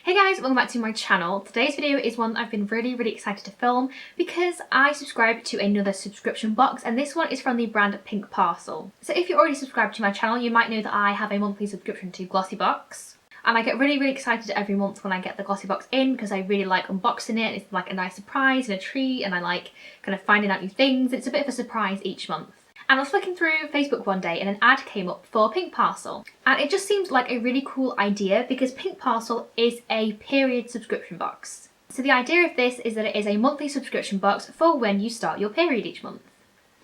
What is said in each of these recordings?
Hey guys, welcome back to my channel. Today's video is one that I've been really excited to film because I subscribed to another subscription box, and this one is from the brand Pink Parcel. So if you're already subscribed to my channel, you might know that I have a monthly subscription to Glossybox. And I get really excited every month when I get the Glossybox in because I really like unboxing it. It's like a nice surprise and a treat, and I like kind of finding out new things. It's a bit of a surprise each month. And I was flicking through Facebook one day and an ad came up for Pink Parcel. And it just seemed like a really cool idea because Pink Parcel is a period subscription box. So the idea of this is that it is a monthly subscription box for when you start your period each month.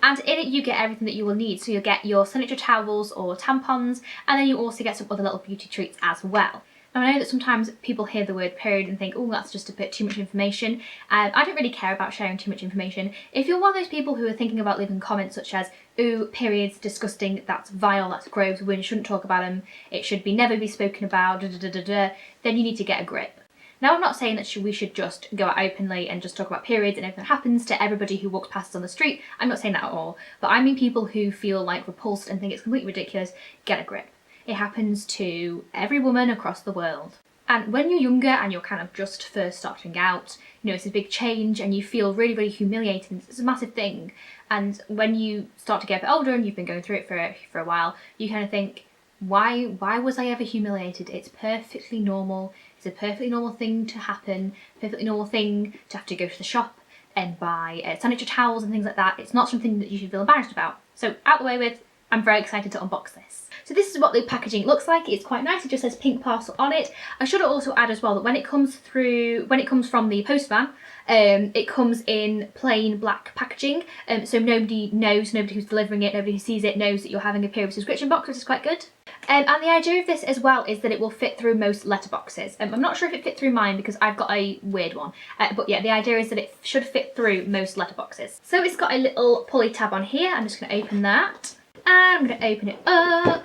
And in it you get everything that you will need. So you'll get your sanitary towels or tampons, and then you also get some other little beauty treats as well. Now I know that sometimes people hear the word period and think, oh, that's just a bit too much information. I don't really care about sharing too much information. If you're one of those people who are thinking about leaving comments such as, ooh, periods, disgusting, that's vile, that's gross, women shouldn't talk about them, it should never be spoken about, then you need to get a grip. Now I'm not saying that we should just go out openly and just talk about periods and everything that happens to everybody who walks past us on the street. I'm not saying that at all. But I mean people who feel like repulsed and think it's completely ridiculous, get a grip. It happens to every woman across the world. And when you're younger and you're kind of just first starting out, you know, it's a big change and you feel really humiliated. It's a massive thing. And when you start to get a bit older and you've been going through it for a while, you kind of think, why was I ever humiliated? It's perfectly normal. It's a perfectly normal thing to happen, perfectly normal thing to have to go to the shop and buy sanitary towels and things like that. It's not something that you should feel embarrassed about. So out the way with, I'm very excited to unbox this. So this is what the packaging looks like. It's quite nice. It just says Pink Parcel on it. I should also add as well that when it comes from the postman, it comes in plain black packaging. So nobody who's delivering it, nobody who sees it knows that you're having a period subscription box, which is quite good. And the idea of this as well is that it will fit through most letterboxes. I'm not sure if it fit through mine because I've got a weird one. But yeah, the idea is that it should fit through most letterboxes. So it's got a little pulley tab on here. I'm just going to open that. And I'm going to open it up.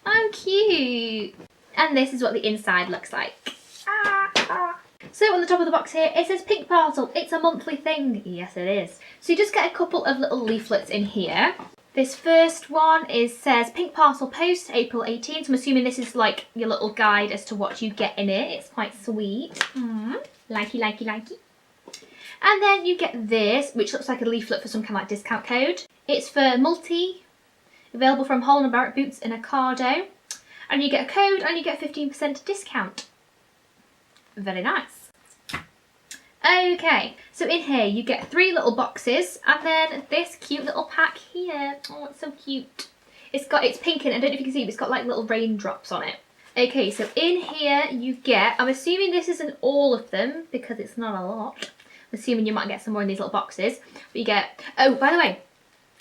I'm cute. And this is what the inside looks like. So on the top of the box here, it says Pink Parcel. It's a monthly thing. Yes, it is. So you just get a couple of little leaflets in here. This first one says Pink Parcel Post, April 18th. So I'm assuming this is like your little guide as to what you get in it. It's quite sweet. Likey. And then you get this, which looks like a leaflet for some kind of like discount code. It's for multi. Available from Holland & Barrett Boots in Ocado. And you get a code and you get a 15% discount. Very nice. Okay, so in here you get 3 little boxes and then this cute little pack here. Oh, it's so cute. It's pink and I don't know if you can see, but it's got like little raindrops on it. Okay, so in here you get, I'm assuming this isn't all of them because it's not a lot. I'm assuming you might get some more in these little boxes. But you get, oh, by the way,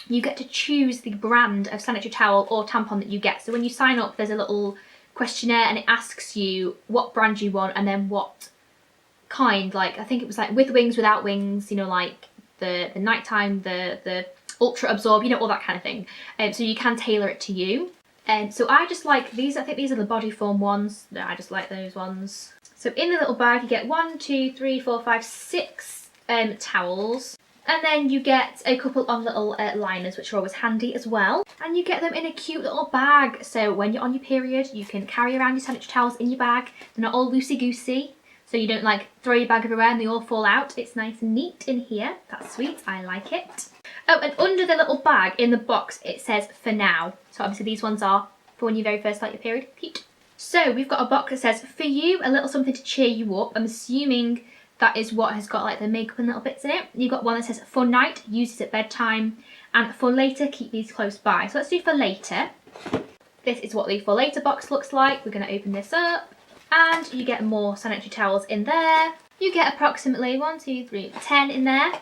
you get to choose the brand of sanitary towel or tampon that you get. So when you sign up, there's a little questionnaire and it asks you what brand you want and then what kind. Like, I think it was like with wings, without wings, you know, like the nighttime, the ultra absorb, you know, all that kind of thing. So you can tailor it to you. And so I just like these. I think these are the body form ones. No, I just like those ones. So in the little bag, you get 1, 2, 3, 4, 5, 6 towels. And then you get a couple of little liners, which are always handy as well. And you get them in a cute little bag. So when you're on your period, you can carry around your sanitary towels in your bag. They're not all loosey-goosey. So you don't like throw your bag everywhere and they all fall out. It's nice and neat in here. That's sweet. I like it. Oh, and under the little bag in the box, it says for now. So obviously these ones are for when you very first start your period. Cute. So we've got a box that says for you, a little something to cheer you up. I'm assuming that is what has got like the makeup and little bits in it. You've got one that says for night, use this at bedtime, and for later, keep these close by. So let's do for later. This is what the for later box looks like. We're going to open this up and you get more sanitary towels in there. You get approximately 1, 2, 3, 10 in there.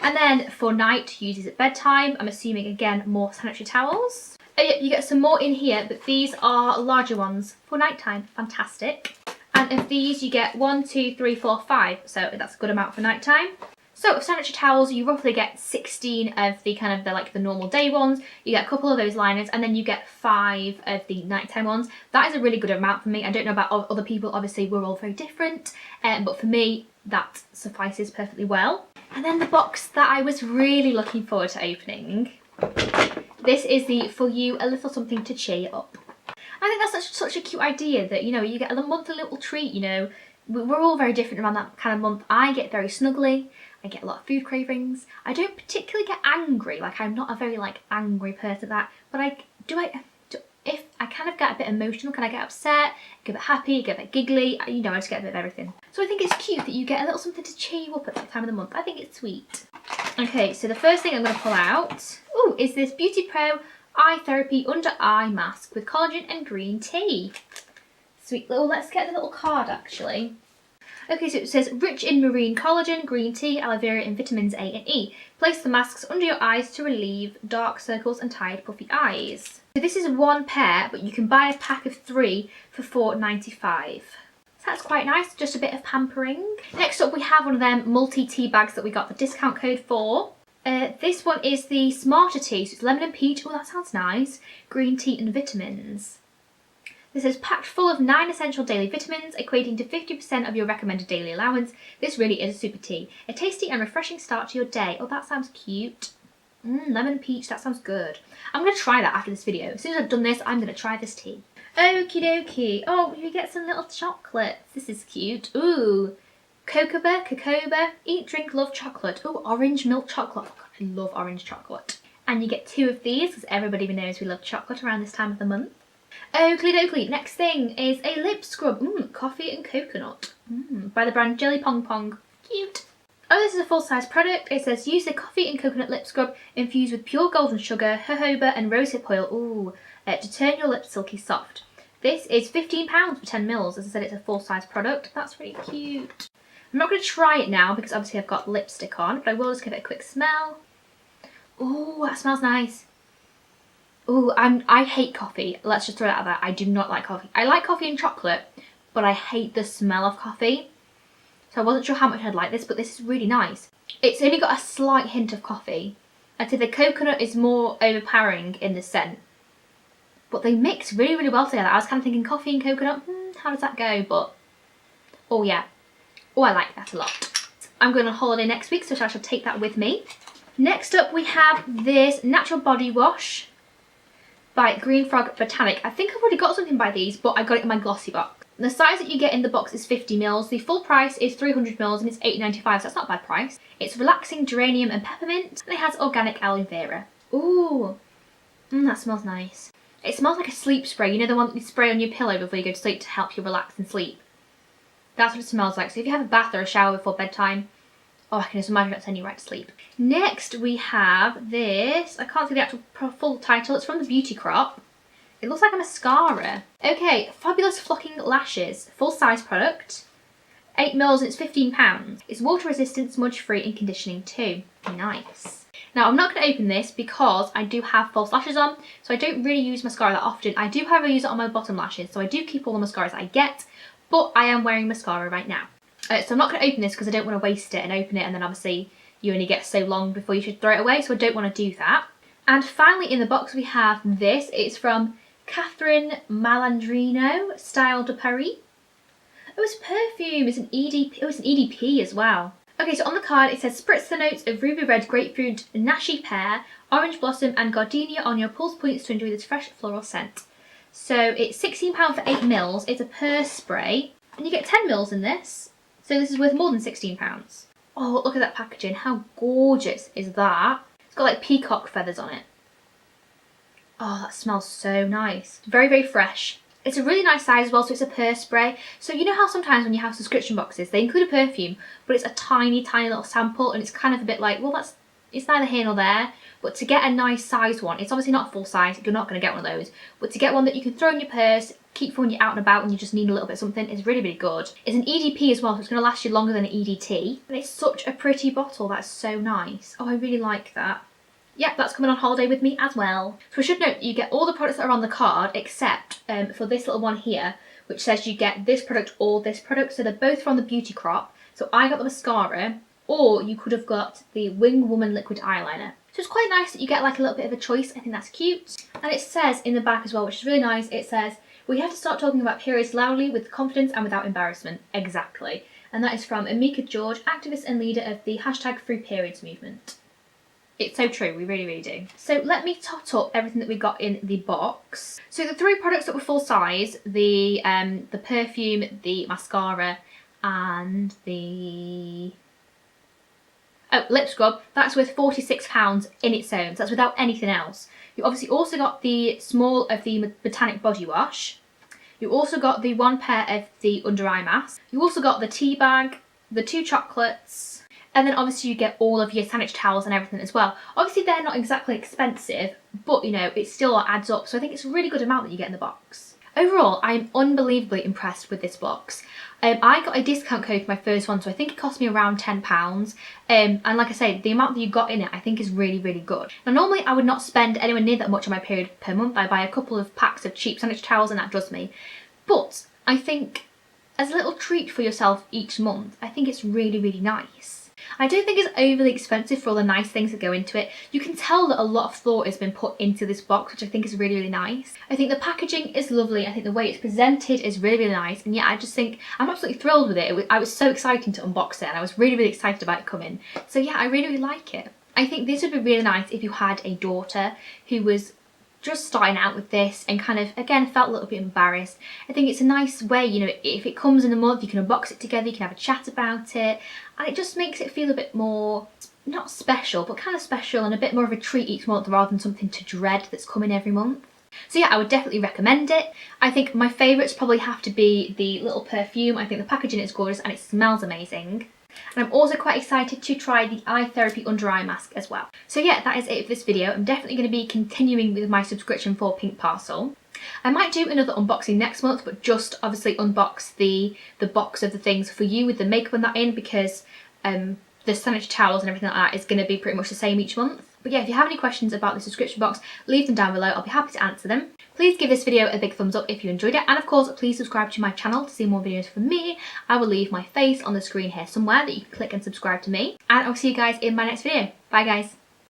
And then for night, use these at bedtime. I'm assuming again, more sanitary towels. Oh yeah, you get some more in here, but these are larger ones for nighttime. Fantastic. And of these you get 1, 2, 3, 4, 5, so that's a good amount for nighttime. So of sanitary towels you roughly get 16 of the kind of the normal day ones, you get a couple of those liners, and then you get 5 of the nighttime ones. That is a really good amount for me. I don't know about other people, obviously we're all very different, but for me that suffices perfectly well. And then the box that I was really looking forward to opening, this is the For You, a little something to cheer you up. I think that's such a cute idea that, you know, you get a monthly little treat, you know. We're all very different around that kind of month. I get very snuggly. I get a lot of food cravings. I don't particularly get angry. Like, I'm not a very, like, angry person at that. But if I kind of get a bit emotional, can I get upset, get a bit happy, get a bit giggly? You know, I just get a bit of everything. So I think it's cute that you get a little something to cheer you up at that time of the month. I think it's sweet. Okay, so the first thing I'm going to pull out, is this Beauty Pro Eye Therapy Under Eye Mask with collagen and green tea. Sweet little, let's get the little card actually. Okay, so it says, rich in marine collagen, green tea, aloe vera and vitamins A and E. Place the masks under your eyes to relieve dark circles and tired puffy eyes. So this is one pair, but you can buy a pack of 3 for $4.95. So that's quite nice, just a bit of pampering. Next up we have one of them multi-tea bags that we got the discount code for. This one is the Smarter Tea, so it's lemon and peach. Oh, that sounds nice. Green tea and vitamins. This is packed full of 9 essential daily vitamins, equating to 50% of your recommended daily allowance. This really is a super tea. A tasty and refreshing start to your day. Oh, that sounds cute. Lemon and peach, that sounds good. I'm going to try that after this video. As soon as I've done this, I'm going to try this tea. Okie dokie. Oh, you get some little chocolates. This is cute. Ooh. Cocoa, eat, drink, love chocolate. Oh, orange milk chocolate. Oh, God, I love orange chocolate. And you get 2 of these, because everybody knows we love chocolate around this time of the month. Oakley dokley. Next thing is a lip scrub. Coffee and coconut. By the brand Jelly Pong Pong. Cute. Oh, this is a full-size product. It says use the coffee and coconut lip scrub infused with pure golden sugar, jojoba and rosehip oil. To turn your lips silky soft. This is £15 for 10 mils. As I said, it's a full-size product. That's really cute. I'm not going to try it now because obviously I've got lipstick on, but I will just give it a quick smell. Oh, that smells nice. Oh, I hate coffee. Let's just throw that out there. I do not like coffee. I like coffee and chocolate, but I hate the smell of coffee. So I wasn't sure how much I'd like this, but this is really nice. It's only got a slight hint of coffee. I'd say the coconut is more overpowering in the scent. But they mix really, really well together. I was kind of thinking coffee and coconut, how does that go? But, oh yeah. Oh, I like that a lot. I'm going on holiday next week, so I shall take that with me. Next up, we have this natural body wash by Green Frog Botanic. I think I've already got something by these, but I got it in my glossy box. The size that you get in the box is 50 mils. The full price is 300 mils and it's $8.95, so that's not a bad price. It's relaxing geranium and peppermint, and it has organic aloe vera. Ooh, that smells nice. It smells like a sleep spray. You know, the one that you spray on your pillow before you go to sleep to help you relax and sleep. That's what it smells like. So if you have a bath or a shower before bedtime, oh, I can just imagine it'll send you right to sleep. Next, we have this. I can't see the actual full title. It's from the Beauty Crop. It looks like a mascara. Okay, Fabulous Flocking Lashes. Full-size product. 8 mils and it's £15. It's water-resistant, smudge-free and conditioning too. Nice. Now, I'm not going to open this because I do have false lashes on, so I don't really use mascara that often. I do, however, use it on my bottom lashes, so I do keep all the mascaras I get, but I am wearing mascara right now. So I'm not going to open this because I don't want to waste it and open it, and then obviously you only get so long before you should throw it away, so I don't want to do that. And finally in the box we have this. It's from Catherine Malandrino, Style de Paris. Oh, it's perfume. It's an EDP. Oh, it's an EDP as well. Okay, so on the card it says spritz the notes of ruby red, grapefruit, nashi pear, orange blossom and gardenia on your pulse points to enjoy this fresh floral scent. So it's £16 for 8 mils. It's a purse spray and you get 10 mils in this. So this is worth more than £16. Oh, look at that packaging. How gorgeous is that? It's got like peacock feathers on it. Oh, that smells so nice. Very, very fresh. It's a really nice size as well, so it's a purse spray. So you know how sometimes when you have subscription boxes, they include a perfume, but it's a tiny, tiny little sample, and it's kind of a bit like, well, it's neither here nor there. But to get a nice size one, it's obviously not full size, you're not going to get one of those, but to get one that you can throw in your purse, keep for when you're out and about and you just need a little bit of something, is really, really good. It's an EDP as well, so it's going to last you longer than an EDT. And it's such a pretty bottle, that's so nice. Oh, I really like that. Yep, that's coming on holiday with me as well. So I should note you get all the products that are on the card except for this little one here, which says you get this product or this product. So they're both from the Beauty Crop. So I got the mascara, or you could have got the Wing Woman liquid eyeliner. So it's quite nice that you get like a little bit of a choice. I think that's cute. And it says in the back as well, which is really nice, it says, we have to start talking about periods loudly, with confidence and without embarrassment. Exactly. And that is from Amika George, activist and leader of the #FreePeriods movement. It's so true, we really, really do. So let me tot up everything that we got in the box. So the 3 products that were full size, the perfume, the mascara, and the lip scrub, that's worth £46 in its own, so that's without anything else. You obviously also got the small of the Botanic body wash. You also got the 1 pair of the under eye mask. You also got the tea bag, the 2 chocolates, and then obviously you get all of your sanitary towels and everything as well. Obviously they're not exactly expensive, but you know, it still adds up, so I think it's a really good amount that you get in the box. Overall, I'm unbelievably impressed with this box. I got a discount code for my first one, so I think it cost me around £10. And like I say, the amount that you got in it I think is really, really good. Now normally I would not spend anywhere near that much on my period per month. I buy a couple of packs of cheap sanitary towels and that does me. But I think as a little treat for yourself each month, I think it's really, really nice. I don't think it's overly expensive for all the nice things that go into it. You can tell that a lot of thought has been put into this box, which I think is really, really nice. I think the packaging is lovely. I think the way it's presented is really, really nice. And yeah, I just think I'm absolutely thrilled with it. I was so excited to unbox it and I was really, really excited about it coming. So yeah, I really, really like it. I think this would be really nice if you had a daughter who was just starting out with this and kind of, again, felt a little bit embarrassed. I think it's a nice way, you know, if it comes in the month, you can unbox it together, you can have a chat about it, and it just makes it feel a bit more, not special, but kind of special and a bit more of a treat each month rather than something to dread that's coming every month. So yeah, I would definitely recommend it. I think my favourites probably have to be the little perfume. I think the packaging is gorgeous and it smells amazing. And I'm also quite excited to try the eye therapy under eye mask as well. So yeah, that is it for this video. I'm definitely going to be continuing with my subscription for Pink Parcel. I might do another unboxing next month, but just obviously unbox the box of the things for you with the makeup and that in, because the sanitary towels and everything like that is going to be pretty much the same each month. But yeah, if you have any questions about the subscription box, leave them down below. I'll be happy to answer them. Please give this video a big thumbs up if you enjoyed it. And of course, please subscribe to my channel to see more videos from me. I will leave my face on the screen here somewhere that you can click and subscribe to me. And I'll see you guys in my next video. Bye guys.